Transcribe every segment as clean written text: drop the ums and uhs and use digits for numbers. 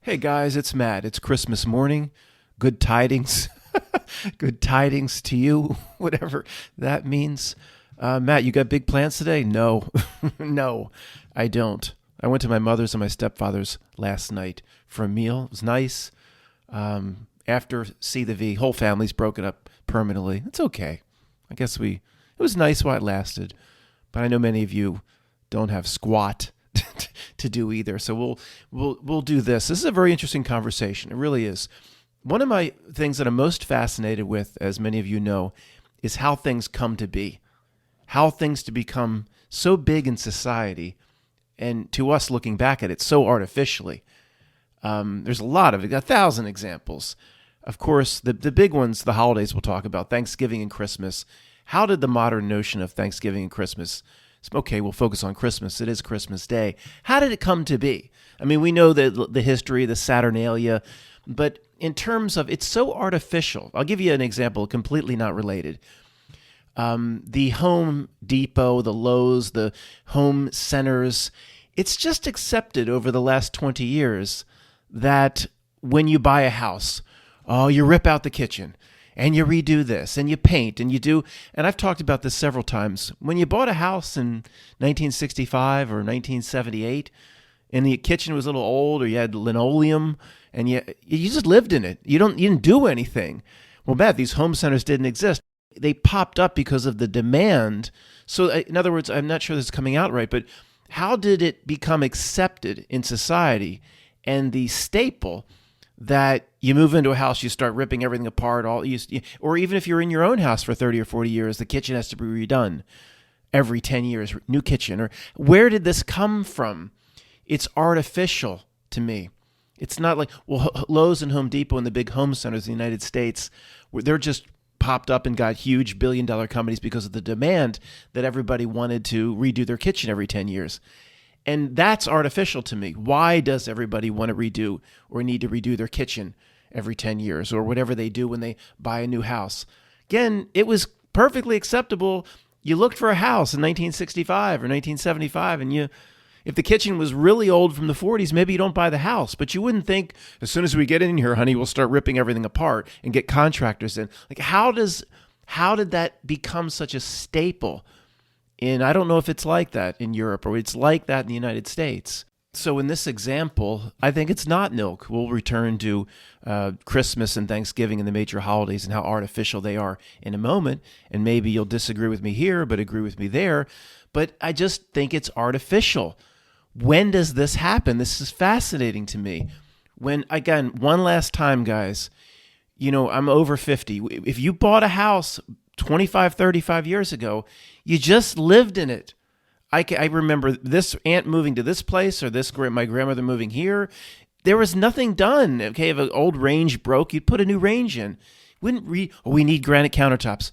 Hey guys, it's Matt. It's Christmas morning. Good tidings. Good tidings to you, whatever that means. Matt, you got big plans today? No, no, I don't. I went to my mother's and my stepfather's last night for a meal. It was nice. After C the V, whole family's broken up permanently. It's okay. It was nice while it lasted. But I know many of you don't have squat to do either. So we'll do this. This is a very interesting conversation. It really is. One of my things that I'm most fascinated with, as many of you know, is how things come to be, how things to become so big in society, and to us looking back at it so artificially. There's a 1,000 examples. Of course, the big ones, the holidays we'll talk about, Thanksgiving and Christmas. How did the modern notion of Thanksgiving and Christmas, okay, we'll focus on Christmas. It is Christmas Day. How did it come to be? I mean, we know the history, the Saturnalia, but in terms of, it's so artificial. I'll give you an example, completely not related. The Home Depot, the Lowe's, the home centers, it's just accepted over the last 20 years that when you buy a house, you rip out the kitchen and you redo this and you paint and you do. And I've talked about this several times. When you bought a house in 1965 or 1978 and the kitchen was a little old or you had linoleum and you just lived in it. You didn't do anything. Well, Matt, these home centers didn't exist. They popped up because of the demand. So in other words, I'm not sure this is coming out right, but how did it become accepted in society and the staple that you move into a house, you start ripping everything apart, or even if you're in your own house for 30 or 40 years, the kitchen has to be redone every 10 years, new kitchen. Or where did this come from? It's artificial to me. It's not like, Lowe's and Home Depot and the big home centers in the United States, they're just popped up and got huge billion-dollar companies because of the demand that everybody wanted to redo their kitchen every 10 years. And that's artificial to me. Why does everybody want to redo or need to redo their kitchen every 10 years or whatever they do when they buy a new house? Again, it was perfectly acceptable. You looked for a house in 1965 or 1975 and if the kitchen was really old from the 40s, maybe you don't buy the house. But you wouldn't think, as soon as we get in here, honey, we'll start ripping everything apart and get contractors in. Like, how did that become such a staple? And I don't know if it's like that in Europe or it's like that in the United States. So in this example, I think it's not milk. We'll return to Christmas and Thanksgiving and the major holidays and how artificial they are in a moment. And maybe you'll disagree with me here, but agree with me there. But I just think it's artificial. When does this happen? This is fascinating to me. When, again, one last time, guys, I'm over 50. If you bought a house 25, 35 years ago, you just lived in it. I remember this aunt moving to this place or my grandmother moving here. There was nothing done. Okay, if an old range broke, you'd put a new range in. We need granite countertops.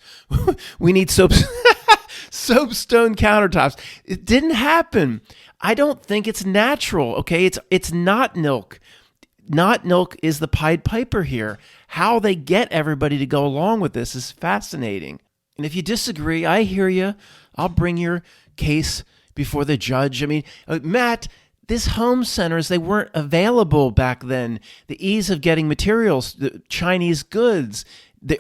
We need soapstone countertops. It didn't happen. I don't think it's natural. Okay, it's not milk. Not milk is the Pied Piper here. How they get everybody to go along with this is fascinating. And if you disagree, I hear you. I'll bring your case before the judge. I mean, Matt, these home centers, they weren't available back then. The ease of getting materials, the Chinese goods,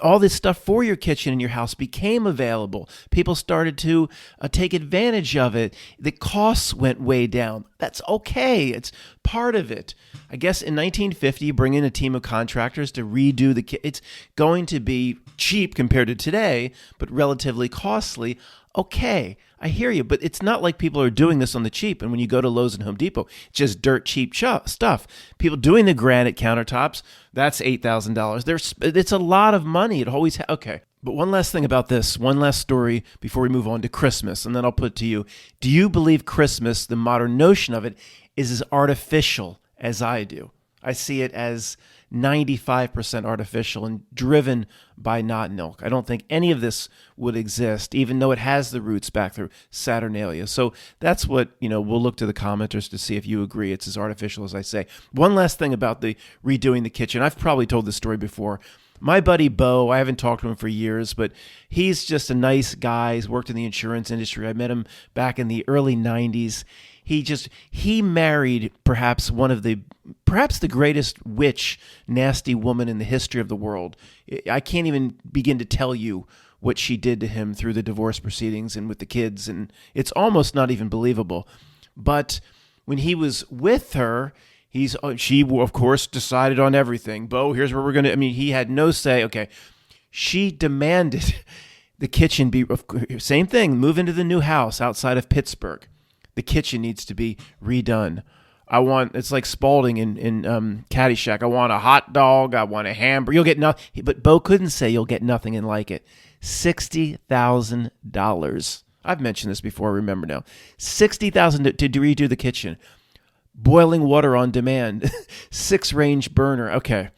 all this stuff for your kitchen and your house became available. People started to take advantage of it. The costs went way down. That's okay. It's part of it. I guess in 1950, you bring in a team of contractors to redo the kitchen. It's going to be cheap compared to today, but relatively costly. Okay, I hear you, but it's not like people are doing this on the cheap. And when you go to Lowe's and Home Depot, it's just dirt cheap stuff. People doing the granite countertops, that's $8,000. It's a lot of money. It always okay. But one last thing about this, one last story before we move on to Christmas, and then I'll put it to you. Do you believe Christmas, the modern notion of it, is as artificial as I do? I see it as 95% artificial and driven by not milk. I don't think any of this would exist, even though it has the roots back through Saturnalia. So that's what, we'll look to the commenters to see if you agree it's as artificial as I say. One last thing about the redoing the kitchen. I've probably told this story before. My buddy Bo, I haven't talked to him for years, but he's just a nice guy. He's worked in the insurance industry. I met him back in the early 90s. He married perhaps the greatest witch, nasty woman in the history of the world. I can't even begin to tell you what she did to him through the divorce proceedings and with the kids, and it's almost not even believable. But when he was with her, she of course decided on everything. Bo, here's where we're going to, he had no say. Okay. She demanded the kitchen be, same thing, move into the new house outside of Pittsburgh. The kitchen needs to be redone. It's like Spalding in Caddyshack. I want a hot dog. I want a hamburger. You'll get nothing. But Bo couldn't say you'll get nothing and like it. $60,000. I've mentioned this before, remember now. $60,000 to redo the kitchen. Boiling water on demand. 6-range burner. Okay,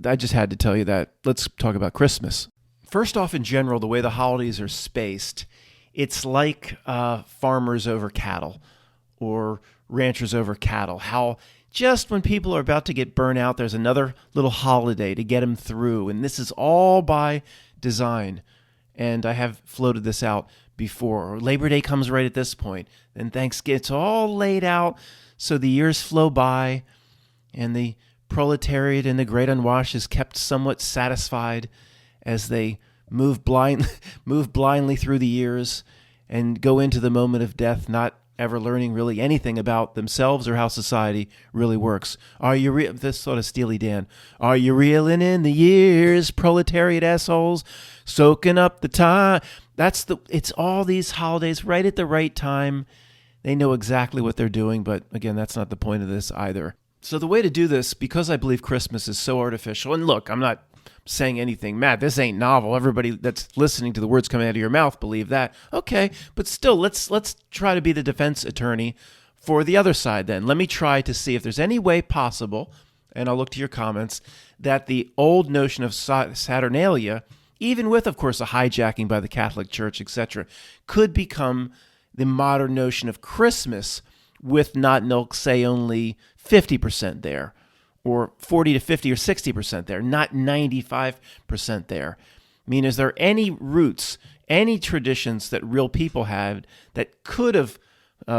I just had to tell you that. Let's talk about Christmas. First off, in general, the way the holidays are spaced, it's like farmers over cattle or ranchers over cattle. How just when people are about to get burnt out, there's another little holiday to get them through. And this is all by design. And I have floated this out before. Labor Day comes right at this point. Then Thanksgiving, it's all laid out so the years flow by and the proletariat and the great unwashed is kept somewhat satisfied as they move blindly through the years and go into the moment of death, not ever learning really anything about themselves or how society really works. This sort of Steely Dan. Are you reeling in the years, proletariat assholes, soaking up the time? It's all these holidays right at the right time. They know exactly what they're doing, but again, that's not the point of this either. So the way to do this, because I believe Christmas is so artificial, and look, I'm not saying anything, Matt, this ain't novel. Everybody that's listening to the words coming out of your mouth believe that. Okay, but still, let's try to be the defense attorney for the other side then. Let me try to see if there's any way possible, and I'll look to your comments, that the old notion of Saturnalia, even with, of course, a hijacking by the Catholic Church, etc., could become the modern notion of Christmas with not, say, only 50% there, or 40 to 50 or 60% there, not 95% there. I mean, is there any roots, any traditions that real people had that could have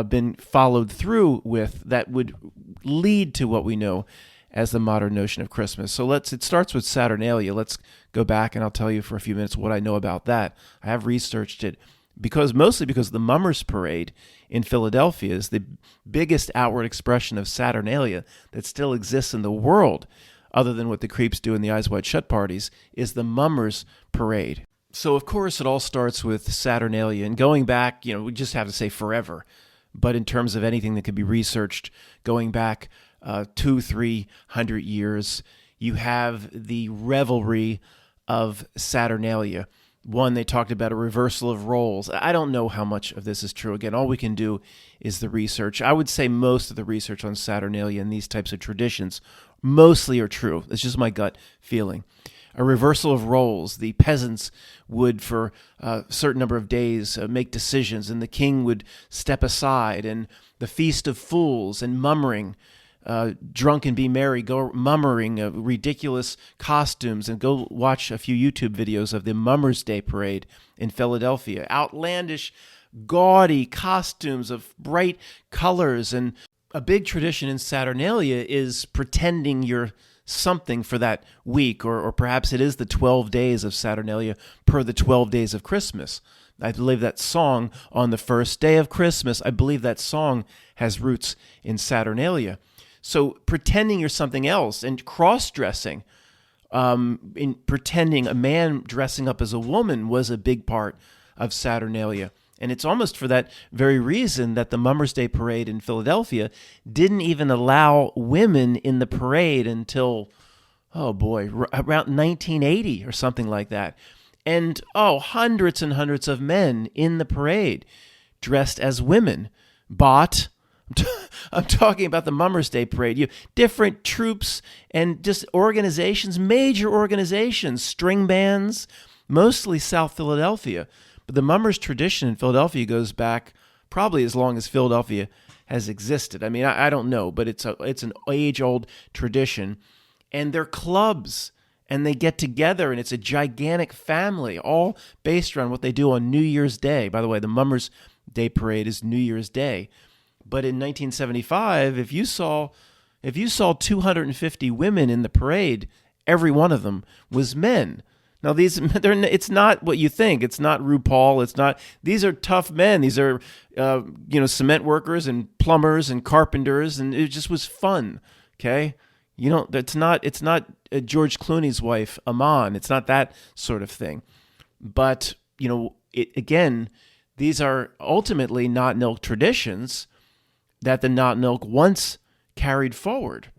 been followed through with that would lead to what we know as the modern notion of Christmas? So it starts with Saturnalia. Let's go back and I'll tell you for a few minutes what I know about that. I have researched it mostly because the Mummers Parade in Philadelphia is the biggest outward expression of Saturnalia that still exists in the world, other than what the creeps do in the Eyes Wide Shut parties, is the Mummers Parade. So, of course, it all starts with Saturnalia, and going back, we just have to say forever, but in terms of anything that could be researched, going back 200-300 years, you have the revelry of Saturnalia. One, they talked about a reversal of roles. I don't know how much of this is true. Again, all we can do is the research. I would say most of the research on Saturnalia and these types of traditions mostly are true. It's just my gut feeling. A reversal of roles. The peasants would, for a certain number of days, make decisions, and the king would step aside, and the Feast of Fools and mummering, drunk and be merry, go mummering, ridiculous costumes, and go watch a few YouTube videos of the Mummers Day Parade in Philadelphia. Outlandish, gaudy costumes of bright colors, and a big tradition in Saturnalia is pretending you're something for that week, or perhaps it is the 12 days of Saturnalia per the 12 days of Christmas. I believe that song, On the First Day of Christmas, I believe that song has roots in Saturnalia. So pretending you're something else and cross-dressing, in pretending a man dressing up as a woman was a big part of Saturnalia. And it's almost for that very reason that the Mummers Day Parade in Philadelphia didn't even allow women in the parade until, around 1980 or something like that. And, hundreds and hundreds of men in the parade dressed as women. I'm talking about the Mummers Day Parade. Different troops and just organizations, major organizations, string bands, mostly South Philadelphia. But the Mummers tradition in Philadelphia goes back probably as long as Philadelphia has existed. I mean, I don't know, but it's an age-old tradition. And they're clubs, and they get together, and it's a gigantic family, all based around what they do on New Year's Day. By the way, the Mummers Day Parade is New Year's Day. But in 1975, if you saw 250 women in the parade, every one of them was men. Now it's not what you think. It's not RuPaul. It's not. These are tough men. These are cement workers and plumbers and carpenters, and it just was fun. Okay, it's not George Clooney's wife, Amon. It's not that sort of thing. But again, these are ultimately Knot-Nilk traditions that the Knot-Nilk once carried forward.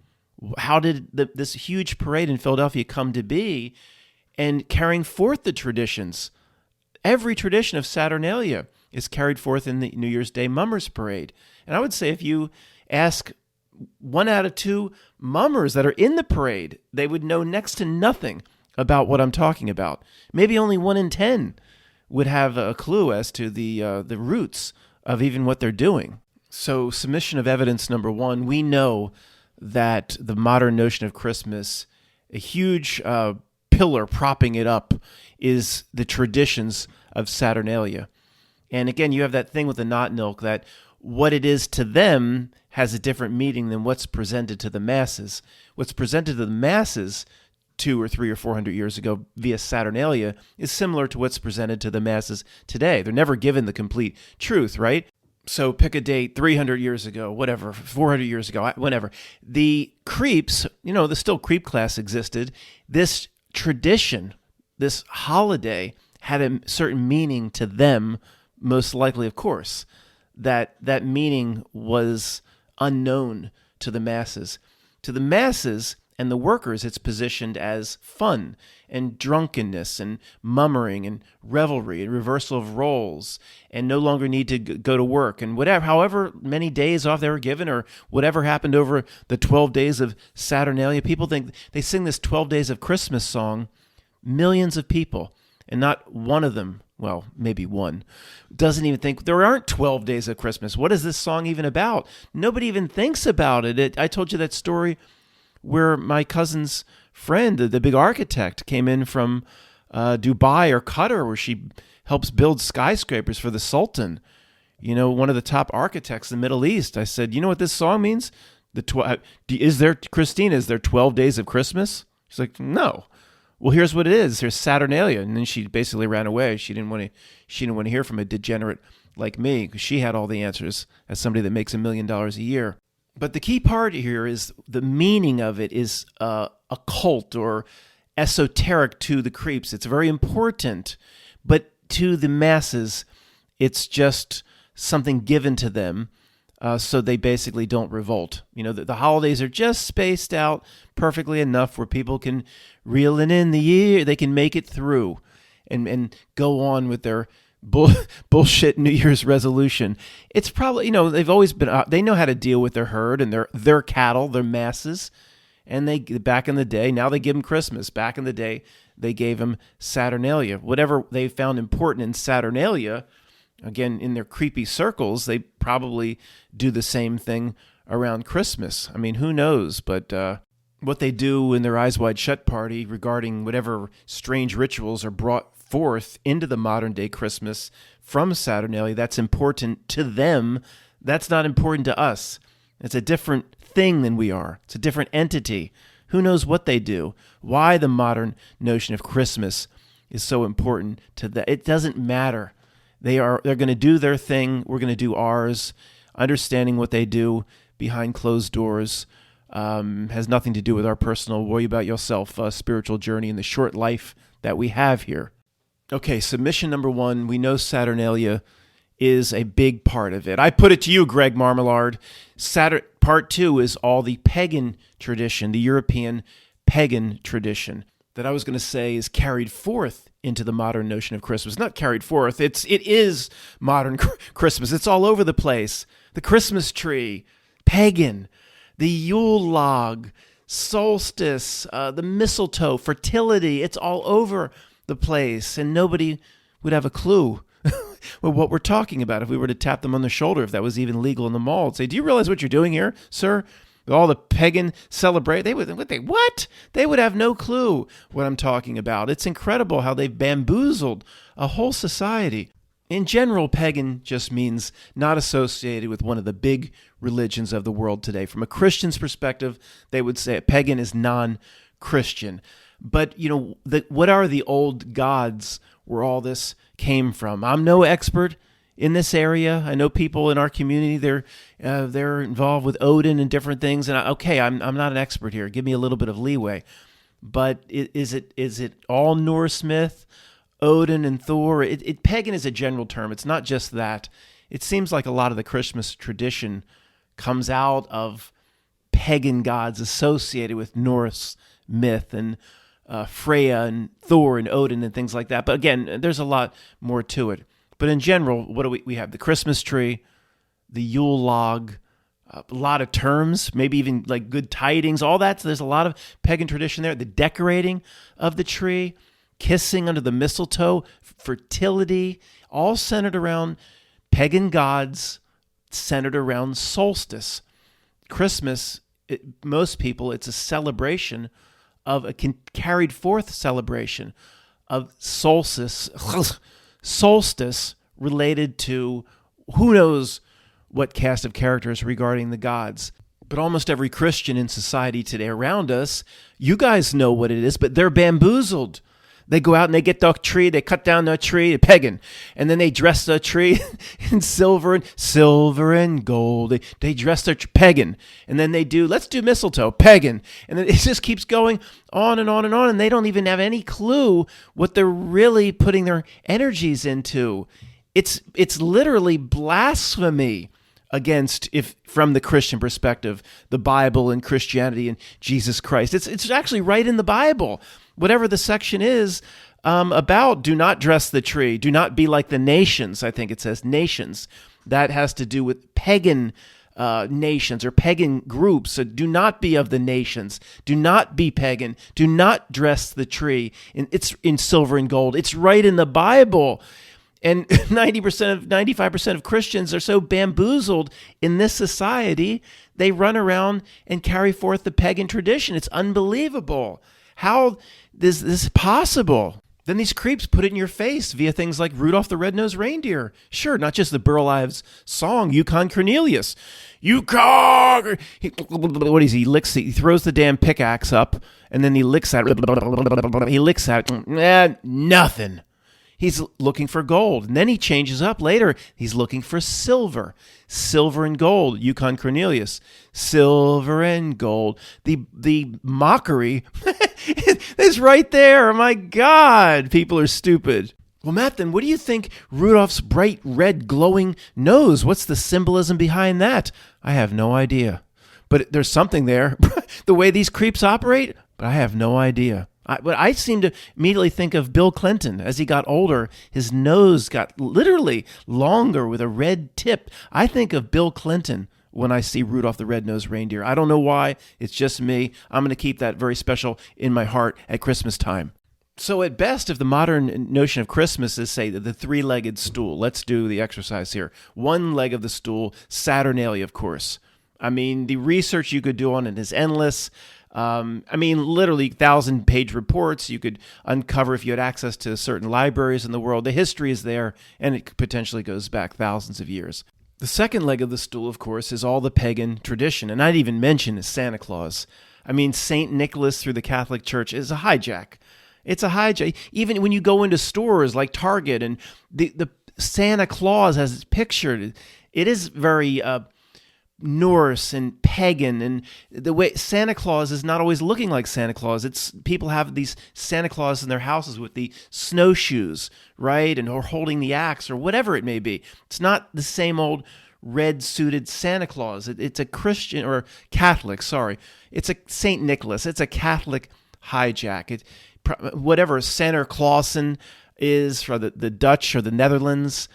How did this huge parade in Philadelphia come to be? And carrying forth the traditions. Every tradition of Saturnalia is carried forth in the New Year's Day Mummers Parade. And I would say if you ask 1 out of 2 mummers that are in the parade, they would know next to nothing about what I'm talking about. Maybe only 1 in 10 would have a clue as to the roots of even what they're doing. So submission of evidence number 1, we know that the modern notion of Christmas, a huge pillar propping it up, is the traditions of Saturnalia. And again, you have that thing with the Knot-Nilk that what it is to them has a different meaning than what's presented to the masses. What's presented to the masses 200 or 300 or 400 years ago via Saturnalia is similar to what's presented to the masses today. They're never given the complete truth, right? So pick a date, 300 years ago, whatever, 400 years ago, whatever. The creeps, the still creep class existed. This tradition, this holiday, had a certain meaning to them, most likely, of course. That meaning was unknown to the masses. To the masses and the workers, it's positioned as fun and drunkenness and mummering and revelry and reversal of roles and no longer need to go to work and whatever, however many days off they were given or whatever happened over the 12 days of Saturnalia. People think they sing this 12 days of Christmas song, millions of people, and not one of them, well, maybe one, doesn't even think there aren't 12 days of Christmas. What is this song even about? Nobody even thinks about it. I told you that story where my cousin's friend, the big architect, came in from Dubai or Qatar, where she helps build skyscrapers for the Sultan, one of the top architects in the Middle East. I said, you know what this song means? Is there 12 days of Christmas? She's like, no. Well, here's what it is. There's Saturnalia. And then she basically ran away. She didn't want to hear from a degenerate like me, because she had all the answers as somebody that makes $1 million a year. But the key part here is the meaning of it is occult or esoteric to the creeps. It's very important, but to the masses, it's just something given to them, so they basically don't revolt. The holidays are just spaced out perfectly enough where people can reel it in the year. They can make it through and go on with their bullshit New Year's resolution. It's probably, they've always been, they know how to deal with their herd and their cattle, their masses. And they, back in the day, now they give them Christmas. Back in the day, they gave them Saturnalia. Whatever they found important in Saturnalia, again, in their creepy circles, they probably do the same thing around Christmas. I mean, who knows? But what they do in their Eyes Wide Shut party regarding whatever strange rituals are brought forth into the modern day Christmas from Saturnalia, that's important to them. That's not important to us. It's a different thing than we are. It's a different entity. Who knows what they do? Why the modern notion of Christmas is so important to that? It doesn't matter. They're going to do their thing. We're going to do ours. Understanding what they do behind closed doors has nothing to do with our personal worry about yourself spiritual journey in the short life that we have here. Okay, submission number 1, we know Saturnalia is a big part of it. I put it to you, Greg Marmalard. Part 2 is all the pagan tradition, the European pagan tradition that I was going to say is carried forth into the modern notion of Christmas. Not carried forth, it is modern Christmas. It's all over the place. The Christmas tree, pagan, the Yule log, solstice, the mistletoe, fertility, it's all over the place, and nobody would have a clue well, what we're talking about if we were to tap them on the shoulder, if that was even legal in the mall, and say, do you realize what you're doing here, sir? All the pagan celebrate, they would have no clue what I'm talking about. It's incredible how they've bamboozled a whole society. In general, pagan just means not associated with one of the big religions of the world today. From a Christian's perspective, they would say pagan is non-Christian. But, what are the old gods where all this came from? I'm no expert in this area. I know people in our community, they're involved with Odin and different things. And I'm not an expert here. Give me a little bit of leeway. But is it all Norse myth? Odin and Thor. Pagan is a general term. It's not just that. It seems like a lot of the Christmas tradition comes out of pagan gods associated with Norse myth and Freya and Thor and Odin and things like that. But again, there's a lot more to it. But in general, what do we have? The Christmas tree, the Yule log, a lot of terms, maybe even like good tidings, all that. So there's a lot of pagan tradition there. The decorating of the tree, kissing under the mistletoe, fertility, all centered around pagan gods, centered around solstice. Christmas, most people, it's a celebration of a carried forth celebration of solstice related to who knows what cast of characters regarding the gods. But almost every Christian in society today around us, you guys know what it is, but they're bamboozled. They go out and they get the tree, they cut down the tree, pagan, and then they dress the tree in silver and gold. They dress their pagan, and then let's do mistletoe, pagan, and then it just keeps going on and on and on, and they don't even have any clue what they're really putting their energies into. It's literally blasphemy against, if from the Christian perspective, the Bible and Christianity and Jesus Christ. It's actually right in the Bible. Whatever the section is about, do not dress the tree, do not be like the nations. I think it says nations. That has to do with pagan nations or pagan groups. So do not be of the nations. Do not be pagan. Do not dress the tree. It's in silver and gold. It's right in the Bible. And 95% of Christians are so bamboozled in this society, they run around and carry forth the pagan tradition. It's unbelievable. How is this possible? Then these creeps put it in your face via things like Rudolph the Red-Nosed Reindeer. Sure, not just the Burl Ives song, Yukon Cornelius. Yukon! What is he? He throws the damn pickaxe up, and then he licks at it. He licks at it. Nothing. He's looking for gold. And then he changes up later. He's looking for silver. Silver and gold. Yukon Cornelius. Silver and gold. The mockery is right there. Oh my God. People are stupid. Well, Matt, then what do you think Rudolph's bright red glowing nose? What's the symbolism behind that? I have no idea. But there's something there. The way these creeps operate, but I have no idea. But I seem to immediately think of Bill Clinton. As he got older, his nose got literally longer with a red tip. I think of Bill Clinton when I see Rudolph the Red-Nosed Reindeer. I don't know why. It's just me. I'm going to keep that very special in my heart at Christmas time. So at best, if the modern notion of Christmas is, say, the three-legged stool, let's do the exercise here. One leg of the stool, Saturnalia, of course. I mean, the research you could do on it is endless. Literally 1,000-page reports you could uncover if you had access to certain libraries in the world. The history is there, and it potentially goes back thousands of years. The second leg of the stool, of course, is all the pagan tradition, and I'd even mention is Santa Claus. I mean, St. Nicholas through the Catholic Church is a hijack. It's a hijack. Even when you go into stores like Target and the Santa Claus as it's pictured, it is very Norse and pagan, and the way Santa Claus is not always looking like Santa Claus. It's people have these Santa Claus in their houses with the snowshoes, right, or holding the axe or whatever it may be. It's not the same old red-suited Santa Claus. It's a Christian or Catholic. Sorry, it's a Saint Nicholas. It's a Catholic hijack. Whatever Santa Clausen is for the Dutch or the Netherlands,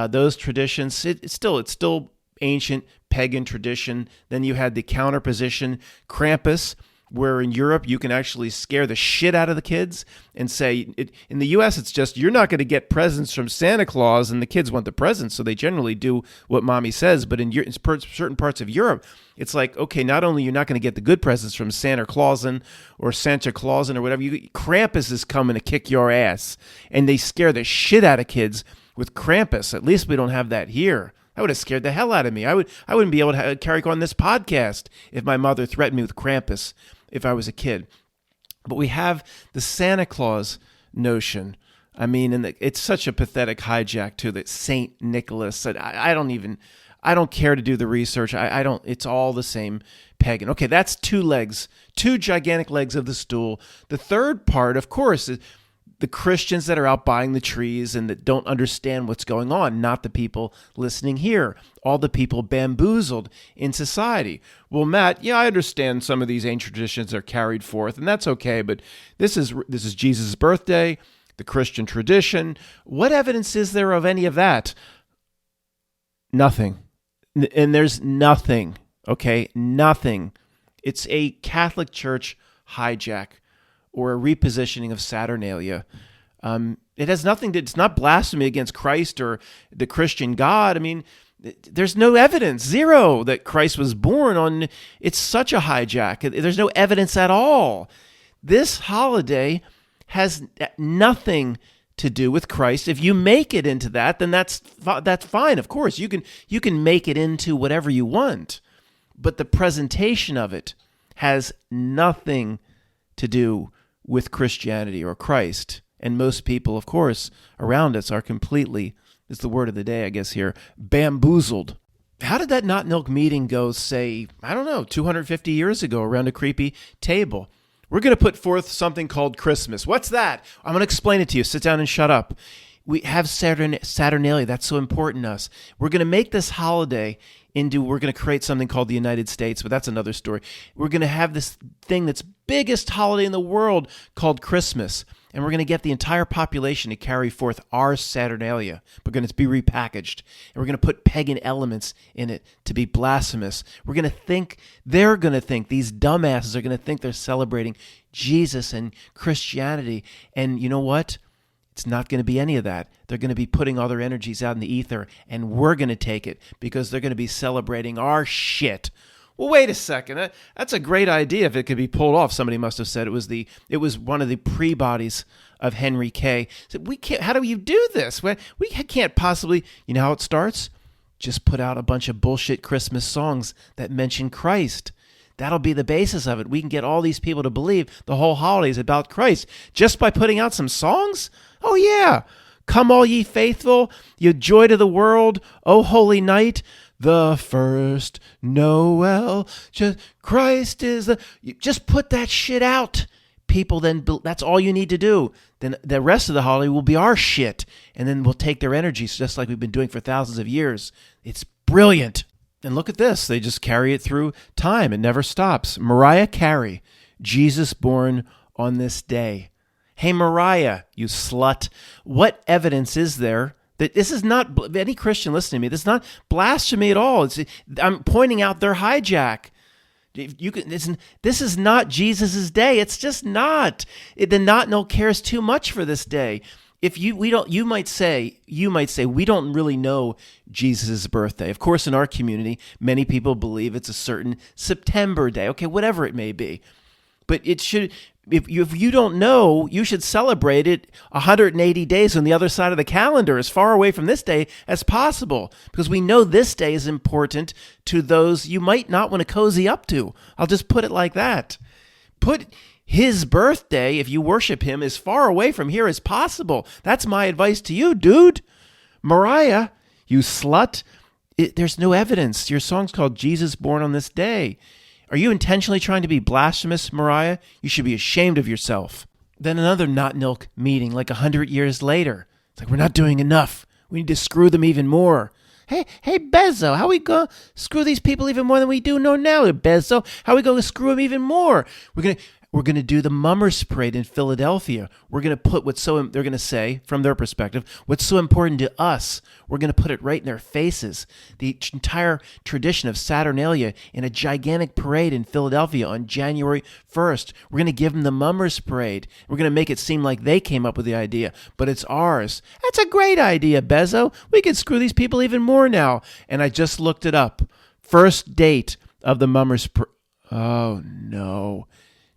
those traditions. It's still ancient pagan tradition. Then you had the counterposition, Krampus, where in Europe you can actually scare the shit out of the kids and say, in the U.S. it's just, you're not going to get presents from Santa Claus, and the kids want the presents, so they generally do what mommy says. But in certain parts of Europe, it's like, okay, not only you're not going to get the good presents from Santa Clausen or Santa Clausen or whatever, Krampus is coming to kick your ass, and they scare the shit out of kids with Krampus. At least we don't have that here. That would have scared the hell out of me. I wouldn't be able to carry on this podcast if my mother threatened me with Krampus if I was a kid. But we have the Santa Claus notion. I mean, and it's such a pathetic hijack too, that Saint Nicholas. I don't care to do the research. I don't. It's all the same pagan. Okay, that's two legs, two gigantic legs of the stool. The third part, of course, is the Christians that are out buying the trees and that don't understand what's going on, not the people listening here, all the people bamboozled in society. Well, Matt, yeah, I understand some of these ancient traditions are carried forth, and that's okay, but this is Jesus' birthday, the Christian tradition. What evidence is there of any of that? Nothing. And there's nothing, okay? Nothing. It's a Catholic Church hijack or a repositioning of Saturnalia. It has nothing to, it's not blasphemy against Christ or the Christian God. I mean, there's no evidence, zero, that Christ was born on. It's such a hijack. There's no evidence at all. This holiday has nothing to do with Christ. If you make it into that, then that's fine. Of course, you can make it into whatever you want, but the presentation of it has nothing to do with Christianity or Christ. And most people, of course, around us are completely, it's the word of the day, I guess here, bamboozled. How did that Not Milk meeting go, say, I don't know, 250 years ago around a creepy table? We're going to put forth something called Christmas. What's that? I'm going to explain it to you. Sit down and shut up. We have Saturnalia. That's so important to us. We're going to make this holiday we're going to create something called the United States, but that's another story. We're going to have this thing that's biggest holiday in the world called Christmas, and we're going to get the entire population to carry forth our Saturnalia. We're going to be repackaged, and we're going to put pagan elements in it to be blasphemous. They're going to think, these dumbasses are going to think they're celebrating Jesus and Christianity, and you know what? It's not going to be any of that. They're going to be putting all their energies out in the ether, and we're going to take it because they're going to be celebrating our shit. Well, wait a second. That's a great idea if it could be pulled off. Somebody must have said it was one of the pre-bodies of Henry K. So how do you do this? We can't possibly, you know how it starts? Just put out a bunch of bullshit Christmas songs that mention Christ. That'll be the basis of it. We can get all these people to believe the whole holiday is about Christ just by putting out some songs? Oh, yeah. Come all ye faithful, ye joy to the world, O holy night, the first Noel, Christ is just put that shit out. People then, that's all you need to do. Then the rest of the holiday will be our shit. And then we'll take their energies just like we've been doing for thousands of years. It's brilliant. And look at this. They just carry it through time. It never stops. Mariah Carey, Jesus born on this day. Hey, Mariah, you slut. What evidence is there that this is not, any Christian listening to me, this is not blasphemy at all. I'm pointing out their hijack. This is not Jesus' day. It's just not. The Not Milk cares too much for this day. You might say we don't really know Jesus' birthday. Of course, in our community, many people believe it's a certain September day. Okay, whatever it may be. But it should, if you don't know, you should celebrate it 180 days on the other side of the calendar, as far away from this day as possible, because we know this day is important to those you might not want to cozy up to. I'll just put it like that. Put his birthday, if you worship him, as far away from here as possible. That's my advice to you, dude. Mariah, you slut. There's no evidence. Your song's called Jesus Born on This Day. Are you intentionally trying to be blasphemous, Mariah? You should be ashamed of yourself. Then another Not Milk meeting like 100 years later. It's like, we're not doing enough. We need to screw them even more. Hey, Bezzo, how we going to screw these people even more than we do now, Bezzo? How we going to screw them even more? We're going to do the Mummers Parade in Philadelphia. We're going to put they're going to say, from their perspective, what's so important to us. We're going to put it right in their faces. The entire tradition of Saturnalia in a gigantic parade in Philadelphia on January 1st. We're going to give them the Mummers Parade. We're going to make it seem like they came up with the idea, but it's ours. That's a great idea, Bezzo. We can screw these people even more now. And I just looked it up. First date of the Mummers Parade. Oh, no.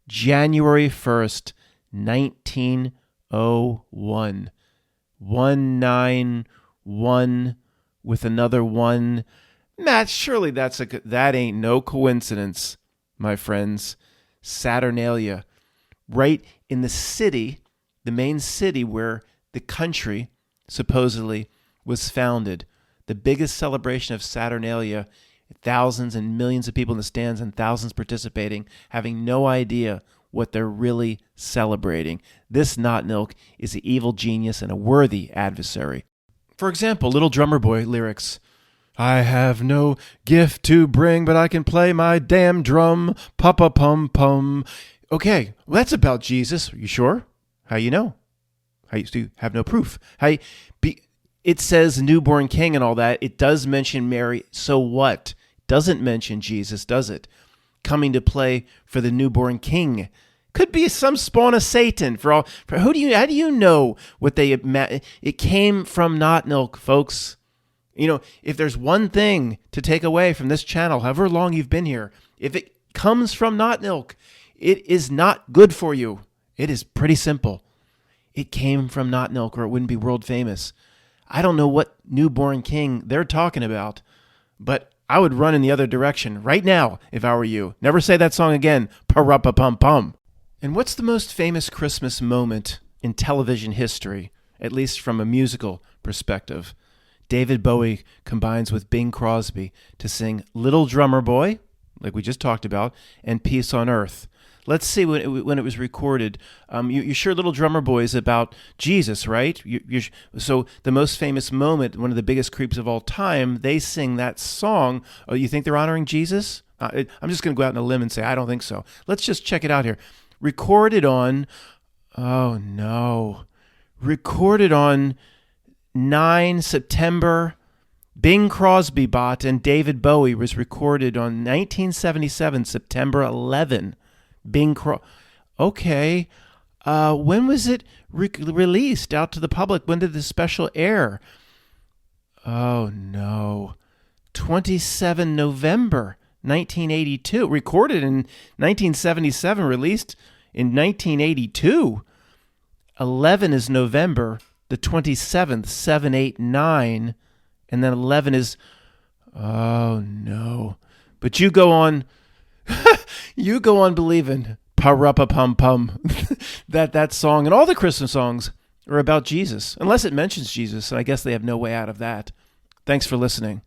January 1st, 1901. one with another one. Matt, surely that ain't no coincidence, my friends. Saturnalia, right in the city, the main city where the country supposedly was founded. The biggest celebration of Saturnalia, thousands and millions of people in the stands and thousands participating, having no idea what they're really celebrating. This Knottnilk is an evil genius and a worthy adversary. For example, Little Drummer Boy lyrics. I have no gift to bring, but I can play my damn drum. Pa-pa-pum-pum. Okay, well, that's about Jesus. Are you sure? How you know? How you have no proof? It says newborn king and all that. It does mention Mary. So what? Doesn't mention Jesus, does it? Coming to play for the newborn king. Could be some spawn of Satan. How do you know what it came from Knottnilk, folks? You know, if there's one thing to take away from this channel, however long you've been here, if it comes from Knottnilk, it is not good for you. It is pretty simple. It came from Knottnilk, or it wouldn't be world famous. I don't know what newborn king they're talking about, but I would run in the other direction right now if I were you. Never say that song again. Pa-ra-pa-pum-pum. And what's the most famous Christmas moment in television history, at least from a musical perspective? David Bowie combines with Bing Crosby to sing Little Drummer Boy, like we just talked about, and Peace on Earth. Let's see when it was recorded. You're sure Little Drummer Boy is about Jesus, right? So the most famous moment, one of the biggest creeps of all time, they sing that song. Oh, you think they're honoring Jesus? I'm just going to go out on a limb and say I don't think so. Let's just check it out here. Recorded on 9 September. Bing Crosby bought and David Bowie was recorded on 1977, September 11. Okay. When was it released out to the public? When did the special air? Oh, no. 27 November 1982. Recorded in 1977, released in 1982. 11 is November the 27th, 789. And then 11 is, oh, no. But you go on... You go on believing, pa-ra-pa-pum-pum, that song and all the Christmas songs are about Jesus, unless it mentions Jesus, and I guess they have no way out of that. Thanks for listening.